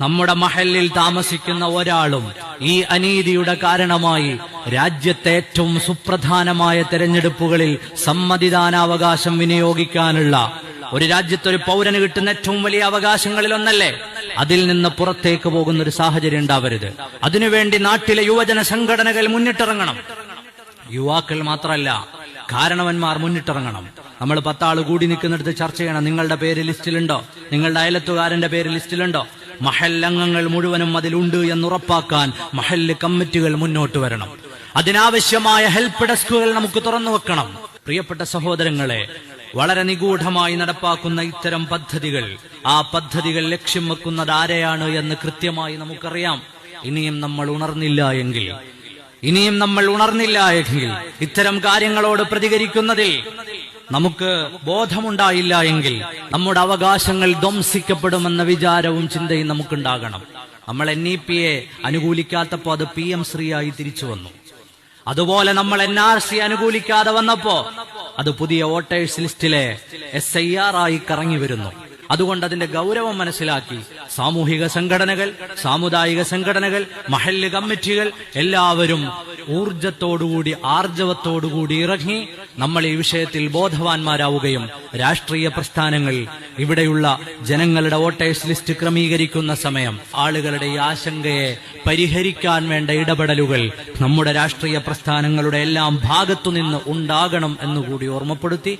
നമ്മുടെ മഹല്ലിൽ താമസിക്കുന്ന ഒരാളും ഈ അനീതിയുടെ കാരണമായി രാജ്യത്തെ ഏറ്റവും സുപ്രധാനമായ തെരഞ്ഞെടുപ്പുകളിൽ സമ്മതിദാനാവകാശം വിനിയോഗിക്കാനുള്ള ഒരു രാജ്യത്തൊരു പൗരന് കിട്ടുന്ന ഏറ്റവും വലിയ അവകാശങ്ങളിൽ ഒന്നല്ലേ, അതിൽ നിന്ന് പുറത്തേക്ക് പോകുന്ന ഒരു സാഹചര്യം ഉണ്ടാവരുത്. അതിനുവേണ്ടി നാട്ടിലെ യുവജന സംഘടനകൾ മുന്നിട്ടിറങ്ങണം. യുവാക്കൾ മാത്രമല്ല, കാരണവന്മാർ മുന്നിട്ടിറങ്ങണം. നമ്മൾ 10 ആള് കൂടി നിൽക്കുന്നിടത്ത് ചർച്ച ചെയ്യണം. നിങ്ങളുടെ പേര് ലിസ്റ്റിലുണ്ടോ? നിങ്ങളുടെ അയലത്തുകാരന്റെ പേര് ലിസ്റ്റിലുണ്ടോ? മഹല്ലംഗങ്ങൾ മുഴുവനും അതിലുണ്ട് എന്നുറപ്പാക്കാൻ മഹല്ല് കമ്മിറ്റികൾ മുന്നോട്ട് വരണം. അതിനാവശ്യമായ ഹെൽപ്പ് ഡെസ്കുകൾ നമുക്ക് തുറന്നു വെക്കണം. പ്രിയപ്പെട്ട സഹോദരങ്ങളെ, വളരെ നിഗൂഢമായി നടപ്പാക്കുന്ന ഇത്തരം പദ്ധതികൾ, ആ പദ്ധതികൾ ലക്ഷ്യം വെക്കുന്നത് ആരെയാണ് എന്ന് കൃത്യമായി നമുക്കറിയാം. ഇനിയും നമ്മൾ ഉണർന്നില്ല എങ്കിൽ ഇത്തരം കാര്യങ്ങളോട് പ്രതികരിക്കുന്നതിൽ നമുക്ക് ബോധമുണ്ടായില്ല എങ്കിൽ നമ്മുടെ അവകാശങ്ങൾ ധ്വംസിക്കപ്പെടുമെന്ന വിചാരവും ചിന്തയും നമുക്കുണ്ടാകണം. നമ്മൾ NEP-യെ അനുകൂലിക്കാത്തപ്പോ അത് PM ശ്രീയായി തിരിച്ചു വന്നു. അതുപോലെ നമ്മൾ NRC അനുകൂലിക്കാതെ വന്നപ്പോ അത് പുതിയ വോട്ടേഴ്സ് ലിസ്റ്റിലെ SIR ആയി കറങ്ങി വരുന്നു. അതുകൊണ്ട് അതിന്റെ ഗൗരവം മനസ്സിലാക്കി സാമൂഹിക സംഘടനകൾ, സാമുദായിക സംഘടനകൾ, മഹല്ല് കമ്മിറ്റികൾ എല്ലാവരും ഊർജത്തോടുകൂടി ആർജവത്തോടുകൂടി ഇറങ്ങി നമ്മൾ ഈ വിഷയത്തിൽ ബോധവാന്മാരാവുകയും രാഷ്ട്രീയ പ്രസ്ഥാനങ്ങൾ ഇവിടെയുള്ള ജനങ്ങളുടെ വോട്ടേഴ്സ് ലിസ്റ്റ് ക്രമീകരിക്കുന്ന സമയം ആളുകളുടെ ഈ ആശങ്കയെ പരിഹരിക്കാൻ വേണ്ട ഇടപെടലുകൾ നമ്മുടെ രാഷ്ട്രീയ പ്രസ്ഥാനങ്ങളുടെ എല്ലാം ഭാഗത്തുനിന്ന് ഉണ്ടാകണം എന്നുകൂടി ഓർമ്മപ്പെടുത്തി